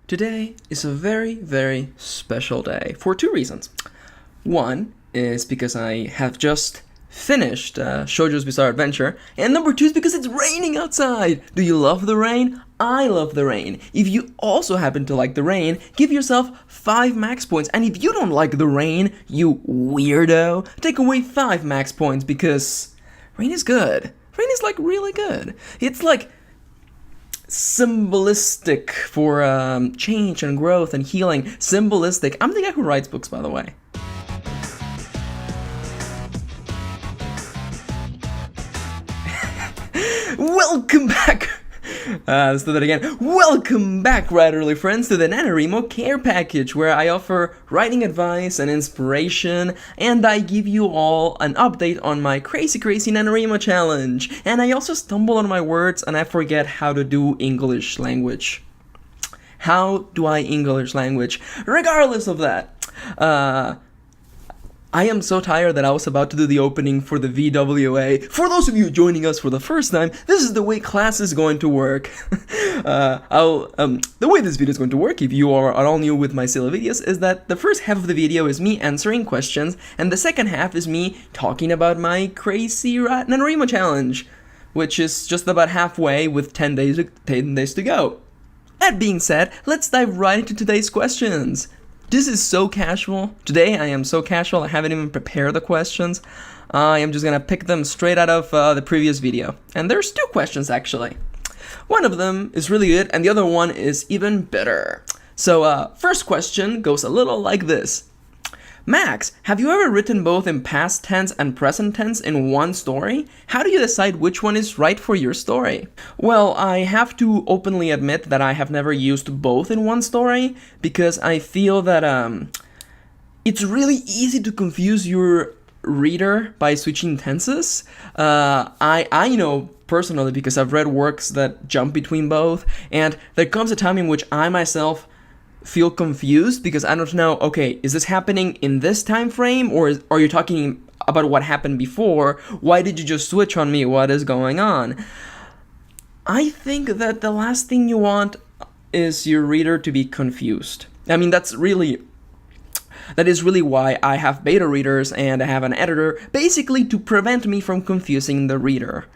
Today is a very, very special day for two reasons. One is because I have just finished Shoujo's Bizarre Adventure, and number two is because it's raining outside. Do you love the rain? I love the rain. If you also happen to like the rain, give yourself 5 max points, and if you don't like the rain, you weirdo, take away 5 max points because rain is good. Rain is like really good. It's like symbolistic for change and growth and healing. Symbolistic. I'm the guy who writes books, by the way. Welcome back. Let's do that again. Welcome back, writerly friends, to the NaNoWriMo Care Package, where I offer writing advice and inspiration, and I give you all an update on my crazy NaNoWriMo challenge. And I also stumble on my words and I forget how to do English language. How do I English language? Regardless of that, I am so tired that I was about to do the opening for the VWA. For those of you joining us for the first time, this is the way class is going to work. The way this video is going to work, if you are all new with my silly videos, is that the first half of the video is me answering questions, and the second half is me talking about my crazy NaNoWriMo challenge, which is just about halfway with 10 days to go. That being said, let's dive right into today's questions. This is so casual. Today I am so casual, I haven't even prepared the questions. I am just gonna pick them straight out of the previous video. And there's 2 questions actually. One of them is really good and the other one is even better. So first question goes a little like this. Max, have you ever written both in past tense and present tense in one story? How do you decide which one is right for your story? Well, I have to openly admit that I have never used both in one story because I feel that it's really easy to confuse your reader by switching tenses. I know personally because I've read works that jump between both, and there comes a time in which I myself feel confused because I don't know, okay, is this happening in this time frame or are you talking about what happened before? Why did you just switch on me? What is going on? I think that the last thing you want is your reader to be confused. I mean, that is really why I have beta readers and I have an editor, basically to prevent me from confusing the reader.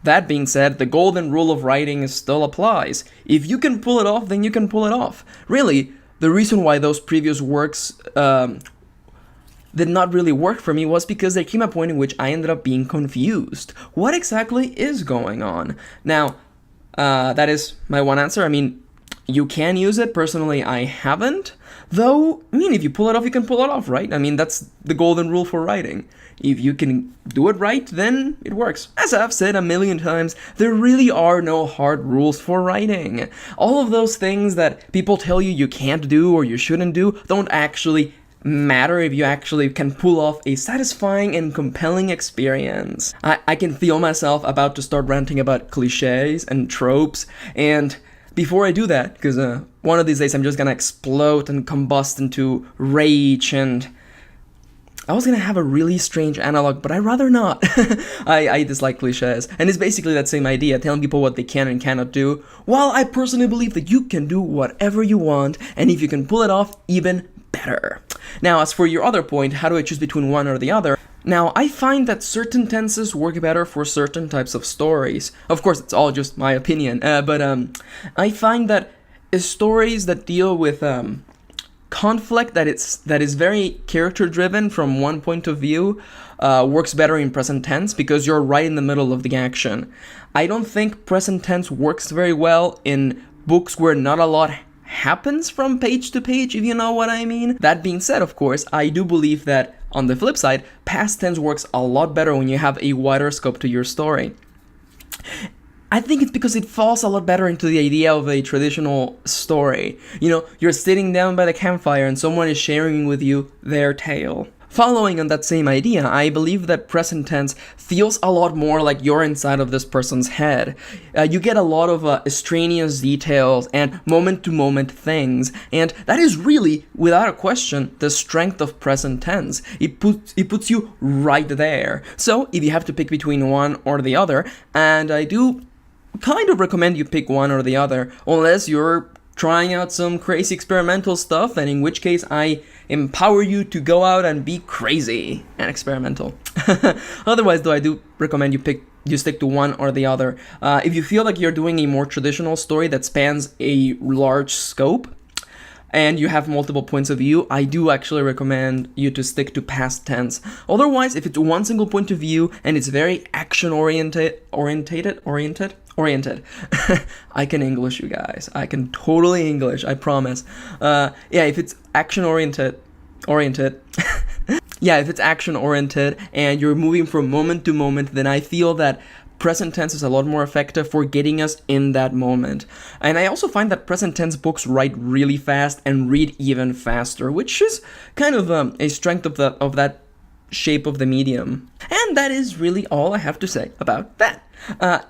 That being said, the golden rule of writing still applies. If you can pull it off, then you can pull it off. Really, the reason why those previous works did not really work for me was because there came a point in which I ended up being confused. What exactly is going on? Now, that is my one answer. I mean, you can use it. Personally, I haven't. Though, I mean, if you pull it off, you can pull it off, right? I mean, that's the golden rule for writing. If you can do it right, then it works. As I've said a million times, there really are no hard rules for writing. All of those things that people tell you you can't do or you shouldn't do don't actually matter if you actually can pull off a satisfying and compelling experience. I can feel myself about to start ranting about cliches and tropes, and before I do that, because one of these days I'm just gonna explode and combust into rage, and I was gonna have a really strange analog, but I'd rather not. I dislike cliches, and it's basically that same idea, telling people what they can and cannot do, while I personally believe that you can do whatever you want, and if you can pull it off, even better. Now, as for your other point, how do I choose between one or the other? Now, I find that certain tenses work better for certain types of stories. Of course, it's all just my opinion, but I find that stories that deal with conflict that is very character driven from one point of view works better in present tense because you're right in the middle of the action. I don't think present tense works very well in books where not a lot happens from page to page, if you know what I mean. That being said, of course, I do believe that on the flip side, past tense works a lot better when you have a wider scope to your story. I think it's because it falls a lot better into the idea of a traditional story. You know, you're sitting down by the campfire and someone is sharing with you their tale. Following on that same idea, I believe that present tense feels a lot more like you're inside of this person's head. You get a lot of extraneous details and moment-to-moment things, and that is really, without a question, the strength of present tense. It puts you right there. So, if you have to pick between one or the other, and I do kind of recommend you pick one or the other, unless you're trying out some crazy experimental stuff, and in which case I empower you to go out and be crazy and experimental. Otherwise, though, I do recommend you stick to one or the other. If you feel like you're doing a more traditional story that spans a large scope, and you have multiple points of view, I do actually recommend you to stick to past tense. Otherwise, if it's one single point of view and it's very action-oriented, I can English, you guys. I can totally English, I promise. If it's action-oriented, if it's action-oriented and you're moving from moment to moment, then I feel that present tense is a lot more effective for getting us in that moment. And I also find that present tense books write really fast and read even faster, which is kind of a strength of that shape of the medium. And that is really all I have to say about that.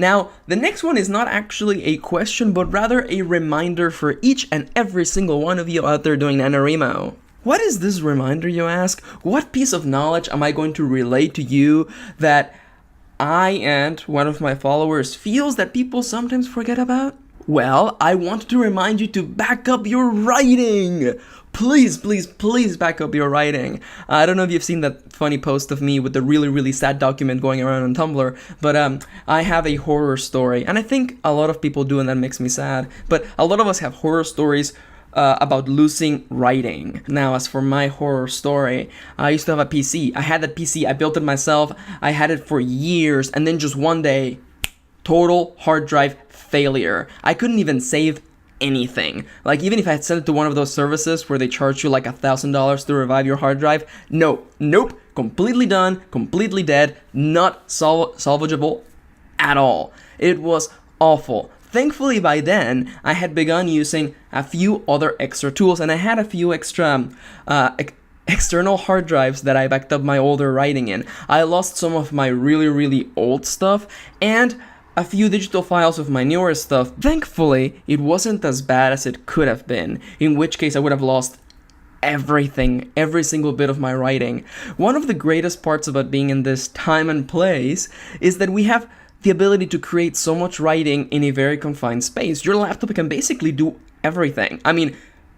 Now, the next one is not actually a question, but rather a reminder for each and every single one of you out there doing NaNoWriMo. What is this reminder, you ask? What piece of knowledge am I going to relay to you that I and one of my followers feels that people sometimes forget about? Well, I want to remind you to back up your writing. Please, please, please back up your writing. I don't know if you've seen that funny post of me with the really, really sad document going around on Tumblr, but I have a horror story, and I think a lot of people do, and that makes me sad. But a lot of us have horror stories about losing writing. Now, as for my horror story, I used to have a PC. I had that PC, I built it myself, I had it for years, and then just one day, total hard drive failure. I couldn't even save anything. Like, even if I had sent it to one of those services where they charge you like $1,000 to revive your hard drive, nope, completely done, completely dead, not salvageable at all. It was awful. Thankfully, by then, I had begun using a few other extra tools, and I had a few extra external hard drives that I backed up my older writing in. I lost some of my really, really old stuff, and a few digital files of my newer stuff. Thankfully, it wasn't as bad as it could have been, in which case I would have lost everything, every single bit of my writing. One of the greatest parts about being in this time and place is that we have the ability to create so much writing in a very confined space. Your laptop can basically do everything. I mean,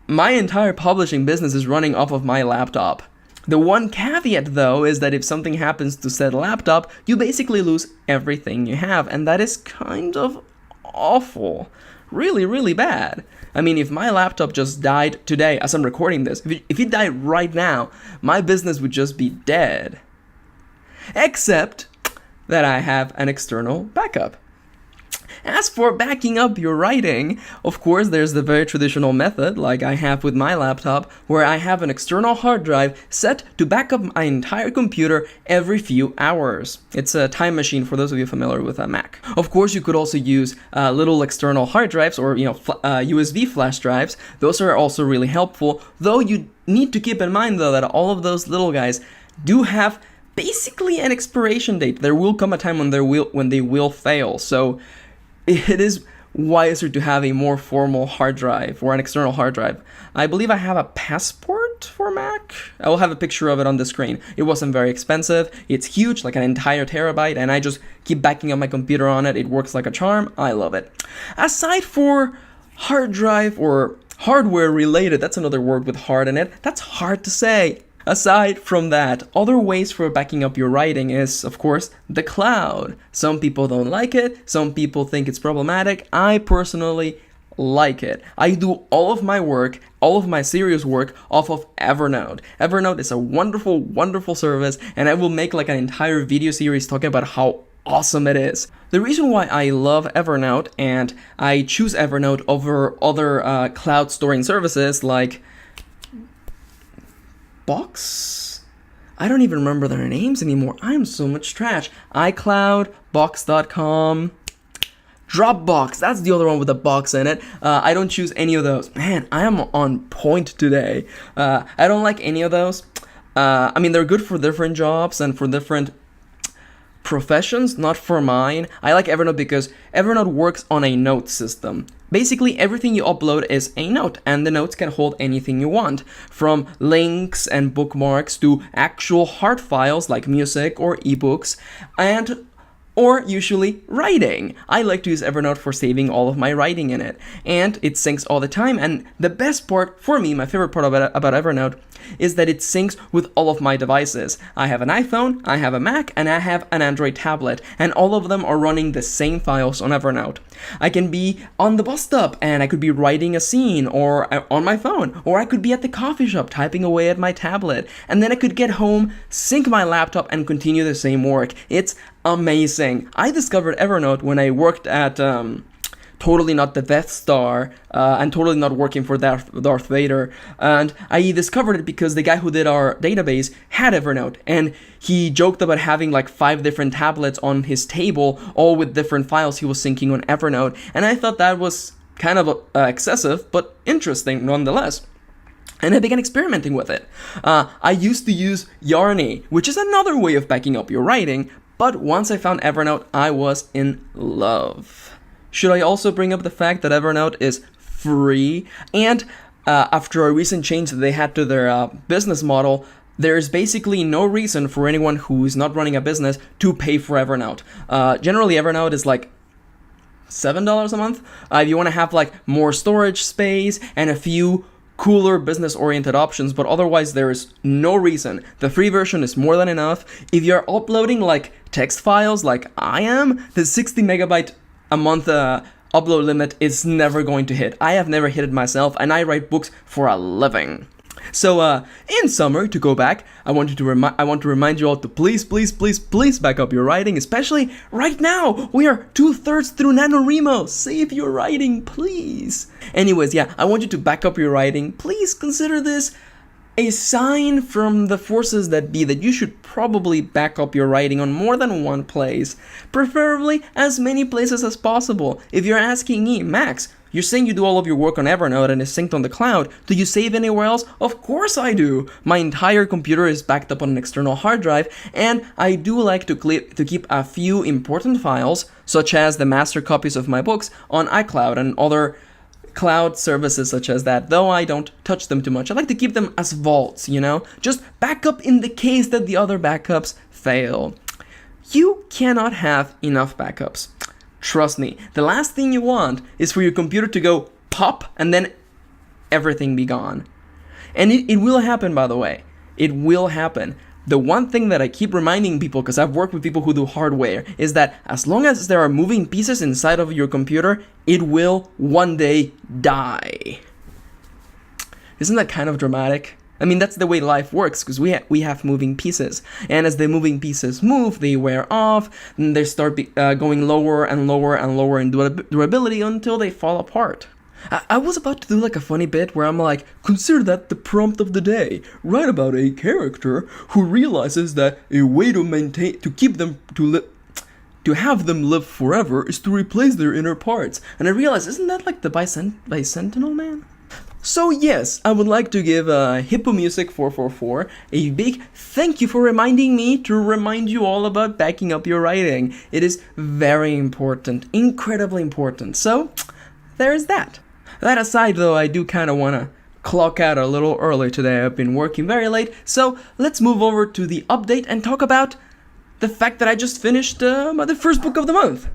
my entire publishing business is running off of my laptop. The one caveat, though, is that if something happens to said laptop, you basically lose everything you have, and that is kind of awful. Really, really bad. I mean, if my laptop just died today, as I'm recording this, if it died right now, my business would just be dead. Except that I have an external backup. As for backing up your writing, of course, there's the very traditional method, like I have with my laptop, where I have an external hard drive set to back up my entire computer every few hours. It's a time machine for those of you familiar with a Mac. Of course, you could also use little external hard drives or USB flash drives. Those are also really helpful, though you need to keep in mind, though, that all of those little guys do have basically an expiration date. There will come a time when they will fail. So it is wiser to have a more formal hard drive or an external hard drive. I believe I have a Passport for Mac. I will have a picture of it on the screen. It wasn't very expensive. It's huge, like an entire terabyte, and I just keep backing up my computer on it. It works like a charm. I love it. Aside for hard drive or hardware related, that's another word with hard in it. That's hard to say. Aside from that, other ways for backing up your writing is, of course, the cloud. Some people don't like it, some people think it's problematic. I personally like it. I do all of my work, all of my serious work off of Evernote. Evernote is a wonderful, wonderful service, and I will make like an entire video series talking about how awesome it is. The reason why I love Evernote and I choose Evernote over other cloud storing services like Box? I don't even remember their names anymore. I am so much trash. iCloud, Box.com, Dropbox. That's the other one with a box in it. I don't choose any of those. Man, I am on point today. I don't like any of those. I mean, they're good for different jobs and for different professions, not for mine. I like Evernote because Evernote works on a note system. Basically, everything you upload is a note, and the notes can hold anything you want, from links and bookmarks to actual hard files like music or ebooks. And or usually writing. I like to use Evernote for saving all of my writing in it, and it syncs all the time. And the best part for me, my favorite part about Evernote, is that it syncs with all of my devices. I have an iPhone, I have a Mac, and I have an Android tablet, and all of them are running the same files on Evernote. I can be on the bus stop and I could be writing a scene or on my phone, or I could be at the coffee shop typing away at my tablet, and then I could get home, sync my laptop, and continue the same work. It's amazing. I discovered Evernote when I worked at Totally Not the Death Star and Totally Not Working for Darth Vader, and I discovered it because the guy who did our database had Evernote, and he joked about having like 5 different tablets on his table, all with different files he was syncing on Evernote, and I thought that was kind of excessive, but interesting nonetheless. And I began experimenting with it. I used to use Yarny, which is another way of backing up your writing, but once I found Evernote, I was in love. Should I also bring up the fact that Evernote is free? And after a recent change that they had to their business model, there's basically no reason for anyone who's not running a business to pay for Evernote. Generally, Evernote is like $7 a month. If you want to have like more storage space and a few cooler business-oriented options, but otherwise there is no reason. The free version is more than enough. If you're uploading like text files like I am, the 60 megabyte a month upload limit is never going to hit. I have never hit it myself, and I write books for a living. So, in summary, to go back, I want to remind you all to please back up your writing, especially right now. We are 2/3 through NaNoWriMo. Save your writing, please. Anyways, yeah, I want you to back up your writing. Please consider this a sign from the forces that be that you should probably back up your writing on more than one place, preferably as many places as possible. If you're asking me, Max, you're saying you do all of your work on Evernote and is synced on the cloud. Do you save anywhere else? Of course I do. My entire computer is backed up on an external hard drive, and I do like to keep a few important files, such as the master copies of my books, on iCloud and other cloud services such as that, though I don't touch them too much. I like to keep them as vaults, just backup in the case that the other backups fail. You cannot have enough backups. Trust me, the last thing you want is for your computer to go pop and then everything be gone. And it will happen, by the way. It will happen. The one thing that I keep reminding people, because I've worked with people who do hardware, is that as long as there are moving pieces inside of your computer, it will one day die. Isn't that kind of dramatic? I mean, that's the way life works, because we have moving pieces. And as the moving pieces move, they wear off, and they start going lower and lower and lower in durability until they fall apart. I was about to do like a funny bit where I'm like, consider that the prompt of the day. Write about a character who realizes that a way to have them live forever is to replace their inner parts. And I realized, isn't that like the Bicentennial Man? So yes, I would like to give Hippo Music 444 a big thank you for reminding me to remind you all about backing up your writing. It is very important, incredibly important. So there's that. That aside, though, I do kind of want to clock out a little early today. I've been working very late, so let's move over to the update and talk about the fact that I just finished the first book of the month.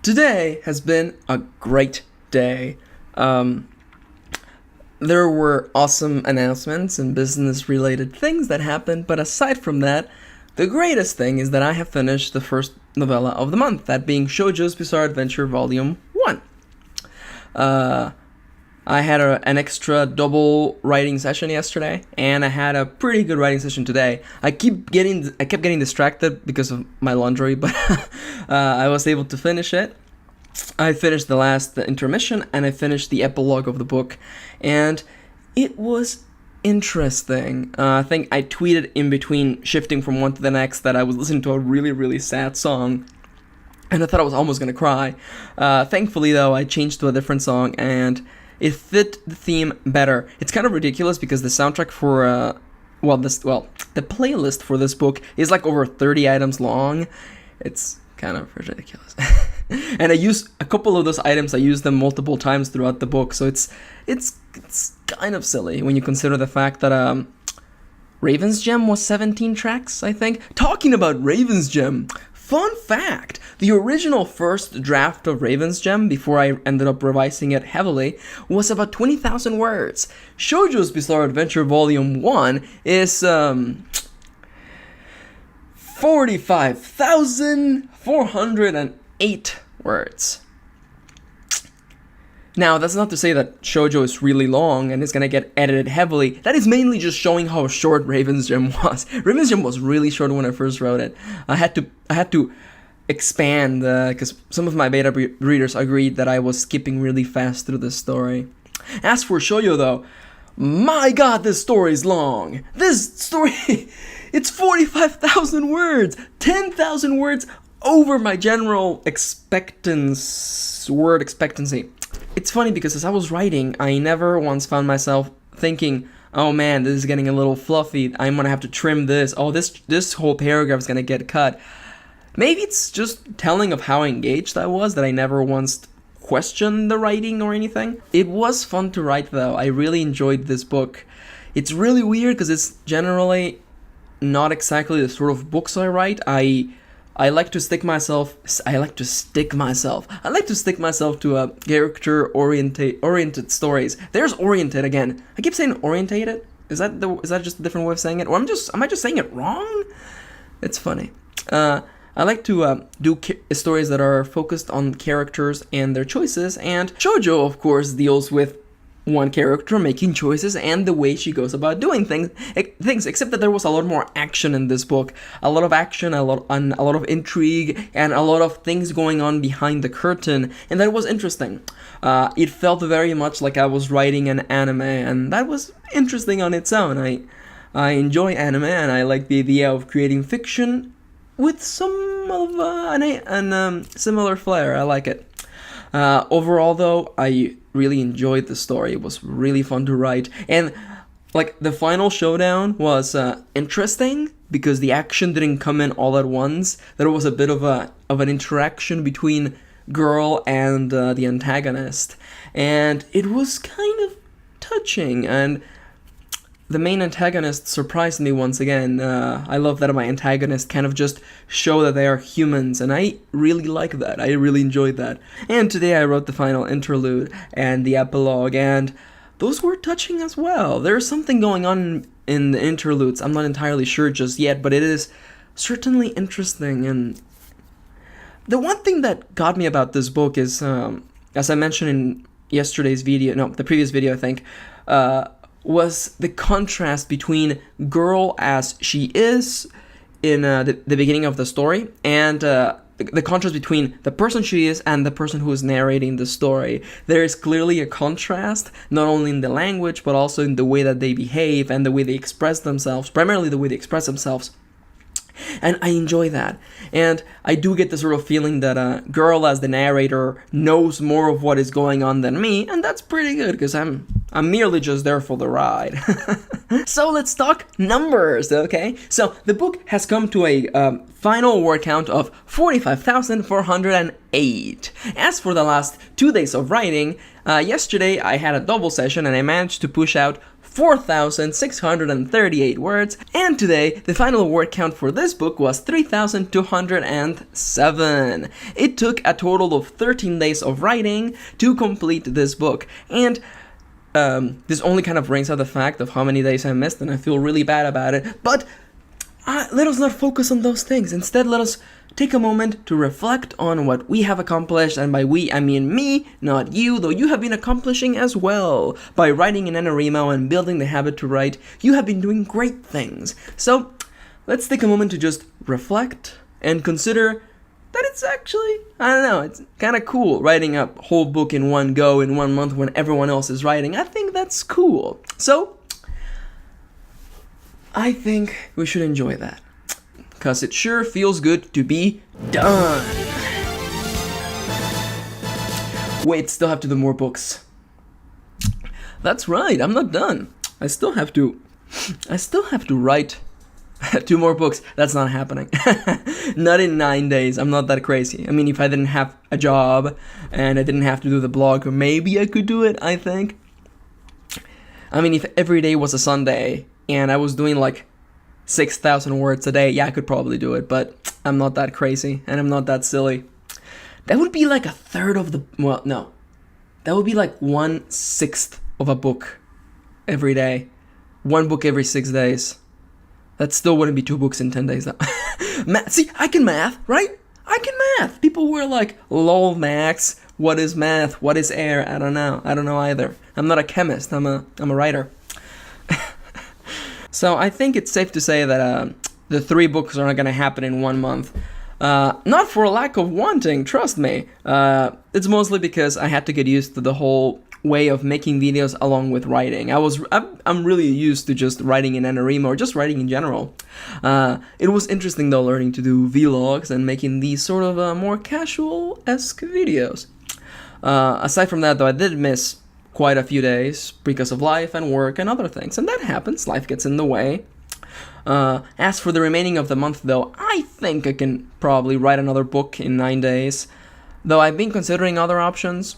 Today has been a great day. There were awesome announcements and business-related things that happened, but aside from that, the greatest thing is that I have finished the first novella of the month, that being Shoujo's Bizarre Adventure Volume 1. I had an extra double writing session yesterday, and I had a pretty good writing session today. I kept getting distracted because of my laundry, but I was able to finish it. I finished the last intermission, and I finished the epilogue of the book, and it was interesting. I think I tweeted in between shifting from one to the next that I was listening to a really, really sad song, and I thought I was almost gonna cry. Thankfully, though, I changed to a different song, and it fit the theme better. It's kind of ridiculous because the soundtrack for the playlist for this book is like over 30 items long. It's kind of ridiculous. And I use a couple of those items, I use them multiple times throughout the book, so it's kind of silly when you consider the fact that Raven's Gem was 17 tracks, I think. Talking about Raven's Gem, fun fact, the original first draft of Raven's Gem, before I ended up revising it heavily, was about 20,000 words. Shoujo's Bizarre Adventure Volume 1 is 45,408 words. Now, that's not to say that Shoujo is really long and is gonna get edited heavily. That is mainly just showing how short Raven's Gem was. Raven's Gem was really short when I first wrote it. I had to expand because some of my beta readers agreed that I was skipping really fast through the story. As for Shoujo, though, my God, this story is long. This story, it's 45,000 words, 10,000 words over my general word expectancy. It's funny because as I was writing, I never once found myself thinking, oh man, this is getting a little fluffy, I'm gonna have to trim this, oh this whole paragraph is gonna get cut. Maybe it's just telling of how engaged I was that I never once questioned the writing or anything. It was fun to write though, I really enjoyed this book. It's really weird because it's generally not exactly the sort of books I write. I like to stick myself to character oriented stories. There's oriented again. I keep saying orientated. Is that just a different way of saying it? Or am I just saying it wrong? It's funny. I like to do stories that are focused on characters and their choices, and Shoujo, of course, deals with one character making choices and the way she goes about doing things, except that there was a lot more action in this book. A lot of action, a lot of intrigue, and a lot of things going on behind the curtain, and that was interesting. It felt very much like I was writing an anime, and that was interesting on its own. I enjoy anime, and I like the idea of creating fiction with some of an similar flair. I like it. Overall, though, I really enjoyed the story. It was really fun to write, and like the final showdown was interesting because the action didn't come in all at once. There was a bit of an interaction between girl and the antagonist, and it was kind of touching. And the main antagonist surprised me once again. I love that my antagonists kind of just show that they are humans, and I really like that. I really enjoyed that. And today I wrote the final interlude and the epilogue, and those were touching as well. There's something going on in the interludes. I'm not entirely sure just yet, but it is certainly interesting. And the one thing that got me about this book is, as I mentioned in the previous video, I think, was the contrast between girl as she is in the beginning of the story, and the contrast between the person she is and the person who is narrating the story. There is clearly a contrast, not only in the language, but also in the way that they behave and the way they express themselves, primarily the way they express themselves. And I enjoy that. And I do get the sort of feeling that girl as the narrator knows more of what is going on than me, and that's pretty good because I'm merely just there for the ride. So let's talk numbers, okay? So the book has come to a final word count of 45,408. As for the last 2 days of writing, yesterday I had a double session and I managed to push out 4,638 words, and today the final word count for this book was 3,207. It took a total of 13 days of writing to complete this book, and this only kind of brings out the fact of how many days I missed, and I feel really bad about it, but let us not focus on those things. Instead, let us take a moment to reflect on what we have accomplished, and by we, I mean me, not you, though you have been accomplishing as well. By writing in NaNoWriMo and building the habit to write, you have been doing great things. So, let's take a moment to just reflect and consider that it's actually, I don't know, it's kind of cool writing a whole book in one go in 1 month when everyone else is writing. I think that's cool. So, I think we should enjoy that, because it sure feels good to be done. Wait, still have to do more books. That's right, I'm not done. I still have to write 2 more books. That's not happening. Not in 9 days. I'm not that crazy. I mean, if I didn't have a job and I didn't have to do the blog, maybe I could do it, I think. I mean, if every day was a Sunday and I was doing like 6,000 words a day, yeah, I could probably do it, but I'm not that crazy, and I'm not that silly. That would be like a third of the, well, no. That would be like 1/6 of a book every day. One book every 6 days. That still wouldn't be 2 books in 10 days. See, I can math, right? I can math. People were like, lol, Max, what is math? What is air? I don't know. I don't know either. I'm not a chemist. I'm a writer. So I think it's safe to say that the 3 books are not going to happen in 1 month. Not for lack of wanting, trust me. It's mostly because I had to get used to the whole way of making videos along with writing. I'm really used to just writing in NaNoWriMo or just writing in general. It was interesting though learning to do vlogs and making these sort of more casual-esque videos. Aside from that though, I did miss quite a few days because of life and work and other things, and that happens. Life gets in the way. As for the remaining of the month though, I think I can probably write another book in 9 days, though I've been considering other options.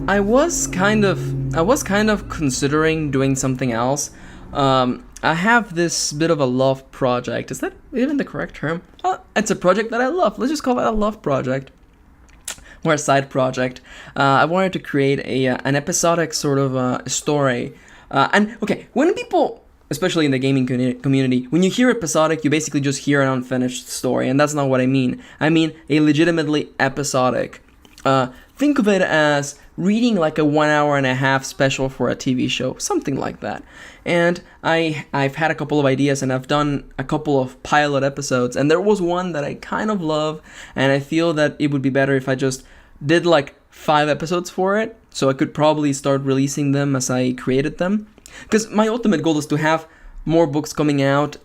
I was kind of considering doing something else. I have this bit of a love project. Is that even the correct term? It's a project that I love. Let's just call it a love project. Or a side project. I wanted to create an episodic sort of story. And okay, when people, especially in the gaming community, when you hear episodic, you basically just hear an unfinished story, and that's not what I mean. I mean a legitimately episodic. Think of it as reading like a 1 hour and a half special for a TV show, something like that. And I've had a couple of ideas, and I've done a couple of pilot episodes, and there was one that I kind of love, and I feel that it would be better if I just did like 5 episodes for it, so I could probably start releasing them as I created them. Because my ultimate goal is to have more books coming out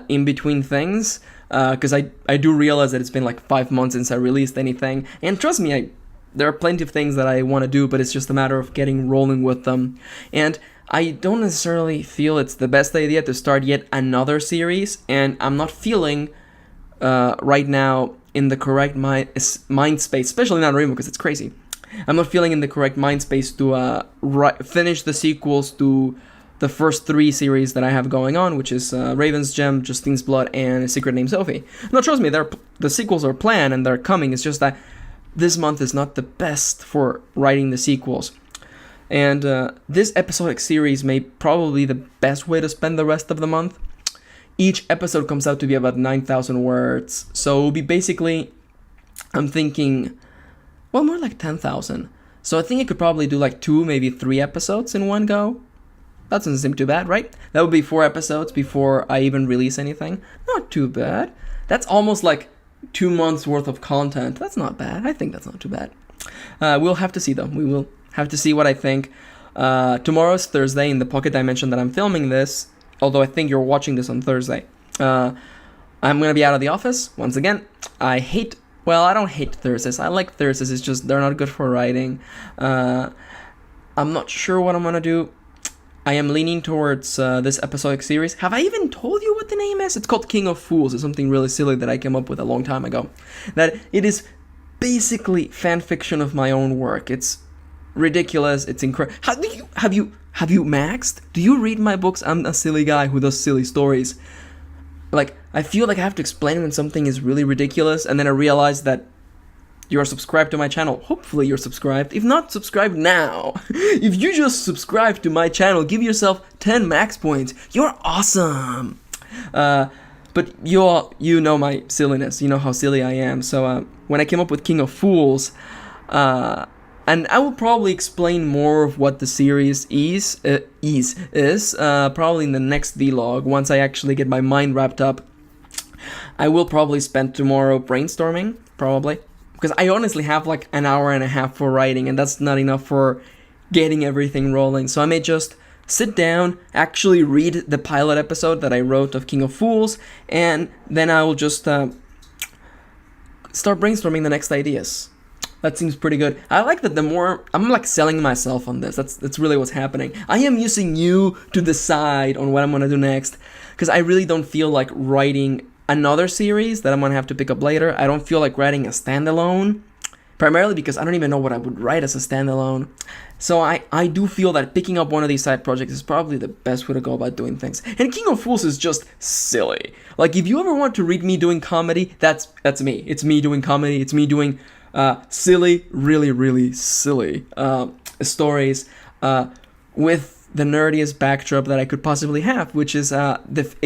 in between things, because I do realize that it's been like 5 months since I released anything, and trust me, there are plenty of things that I want to do, but it's just a matter of getting rolling with them. And I don't necessarily feel it's the best idea to start yet another series, and I'm not feeling right now in the correct mind space, especially NaNoWriMo because it's crazy. I'm not feeling in the correct mind space to finish the sequels to the first 3 series that I have going on, which is Raven's Gem, Justine's Blood, and A Secret Named Sophie. No, trust me, the sequels are planned and they're coming. It's just that this month is not the best for writing the sequels. And this episodic series may probably be the best way to spend the rest of the month. Each episode comes out to be about 9,000 words. So it will be basically, I'm thinking, well, more like 10,000. So I think I could probably do like 2, maybe 3 episodes in one go. That doesn't seem too bad, right? That would be 4 episodes before I even release anything. Not too bad. That's almost like 2 months worth of content. That's not bad. I think that's not too bad. We'll have to see though. We will have to see what I think. Tomorrow's Thursday in the pocket dimension that I'm filming this, although I think you're watching this on Thursday. I'm going to be out of the office once again. I don't hate Thursdays. I like Thursdays. It's just they're not good for writing. I'm not sure what I'm going to do. I am leaning towards this episodic series. Have I even told you what the name is? It's called King of Fools. It's something really silly that I came up with a long time ago. That it is basically fan fiction of my own work. It's ridiculous. It's incredible. Have you maxed? Do you read my books? I'm a silly guy who does silly stories. Like, I feel like I have to explain when something is really ridiculous, and then I realize that you're subscribed to my channel. Hopefully you're subscribed. If not, subscribe now. If you just subscribe to my channel, give yourself 10 max points. You're awesome. But you know my silliness. You know how silly I am. So when I came up with King of Fools, and I will probably explain more of what the series is probably in the next vlog once I actually get my mind wrapped up. I will probably spend tomorrow brainstorming, probably. Because I honestly have like an hour and a half for writing, and that's not enough for getting everything rolling. So I may just sit down, actually read the pilot episode that I wrote of King of Fools, and then I will just start brainstorming the next ideas. That seems pretty good. I like that the more I'm like selling myself on this. That's really what's happening. I am using you to decide on what I'm gonna do next, because I really don't feel like writing another series that I'm gonna have to pick up later. I don't feel like writing a standalone. primarily because I don't even know what I would write as a standalone. So I do feel that picking up one of these side projects is probably the best way to go about doing things. And King of Fools is just silly. Like, if you ever want to read me doing comedy, that's me. It's me doing comedy. It's me doing silly, really, really silly stories with the nerdiest backdrop that I could possibly have, which is a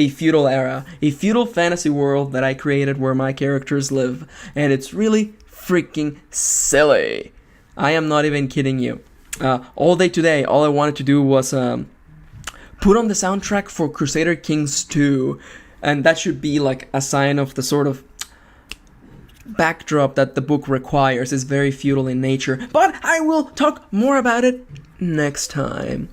feudal era, a feudal fantasy world that I created where my characters live. And it's really freaking silly. I am not even kidding you. All day today, all I wanted to do was put on the soundtrack for Crusader Kings 2, and that should be like a sign of the sort of backdrop that the book requires. It's very feudal in nature, but I will talk more about it next time.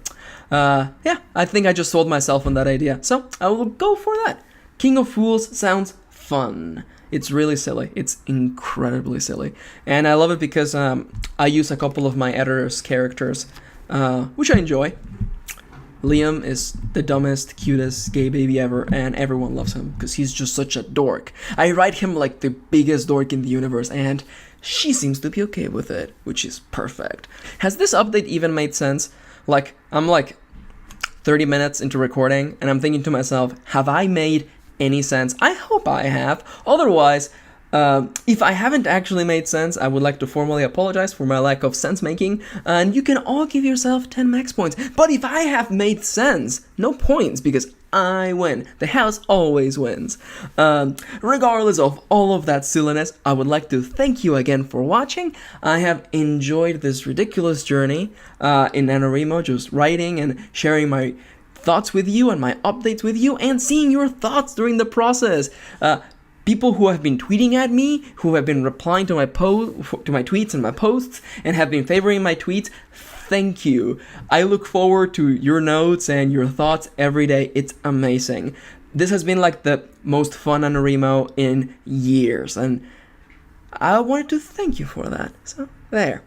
Yeah, I think I just sold myself on that idea, so I will go for that. King of Fools sounds fun. It's really silly. It's incredibly silly. And I love it because I use a couple of my editor's characters, which I enjoy. Liam is the dumbest, cutest gay baby ever, and everyone loves him because he's just such a dork. I write him like the biggest dork in the universe, and she seems to be okay with it, which is perfect. Has this update even made sense? Like, I'm like 30 minutes into recording, and I'm thinking to myself, have I made any sense? I hope I have. Otherwise, if I haven't actually made sense, I would like to formally apologize for my lack of sense making, and you can all give yourself 10 max points. But if I have made sense, no points, because I win. The house always wins. Regardless of all of that silliness, I would like to thank you again for watching. I have enjoyed this ridiculous journey in NaNoWriMo, just writing and sharing my thoughts with you and my updates with you and seeing your thoughts during the process. People who have been tweeting at me, who have been replying to my tweets and my posts, and have been favoring my tweets, thank you. I look forward to your notes and your thoughts every day. It's amazing. This has been like the most fun NaNoWriMo in years, and I wanted to thank you for that. So, there.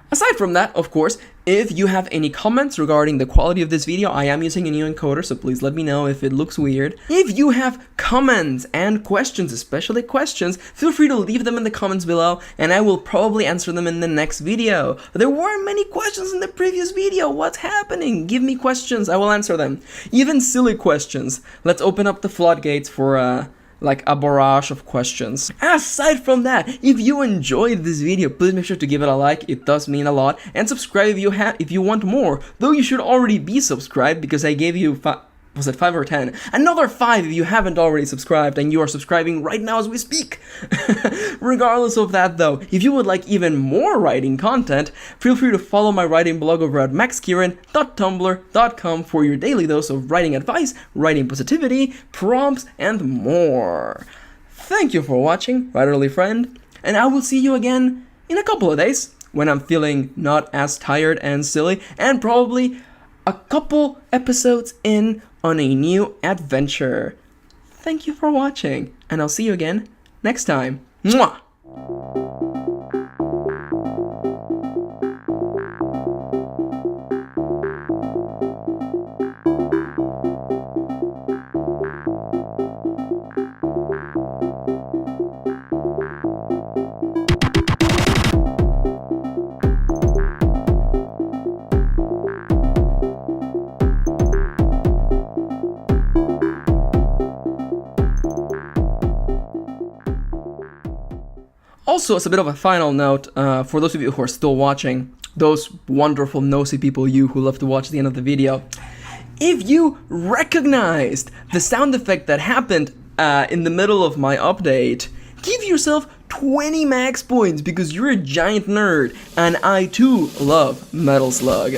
Aside from that, of course, if you have any comments regarding the quality of this video, I am using a new encoder, so please let me know if it looks weird. If you have comments and questions, especially questions, feel free to leave them in the comments below, and I will probably answer them in the next video. There weren't many questions in the previous video. What's happening? Give me questions. I will answer them. Even silly questions. Let's open up the floodgates for like a barrage of questions. Aside from that, if you enjoyed this video, please make sure to give it a like. It does mean a lot. And subscribe if you want more. Though you should already be subscribed because I gave you was it 5 or 10? Another 5 if you haven't already subscribed and you are subscribing right now as we speak. Regardless of that though, if you would like even more writing content, feel free to follow my writing blog over at maxkieran.tumblr.com for your daily dose of writing advice, writing positivity, prompts, and more. Thank you for watching, writerly friend, and I will see you again in a couple of days when I'm feeling not as tired and silly, and probably a couple episodes in on a new adventure. Thank you for watching, and I'll see you again next time. Mwah! Also, as a bit of a final note, for those of you who are still watching, those wonderful nosy people you who love to watch the end of the video, if you recognized the sound effect that happened in the middle of my update, give yourself 20 max points because you're a giant nerd, and I too love Metal Slug.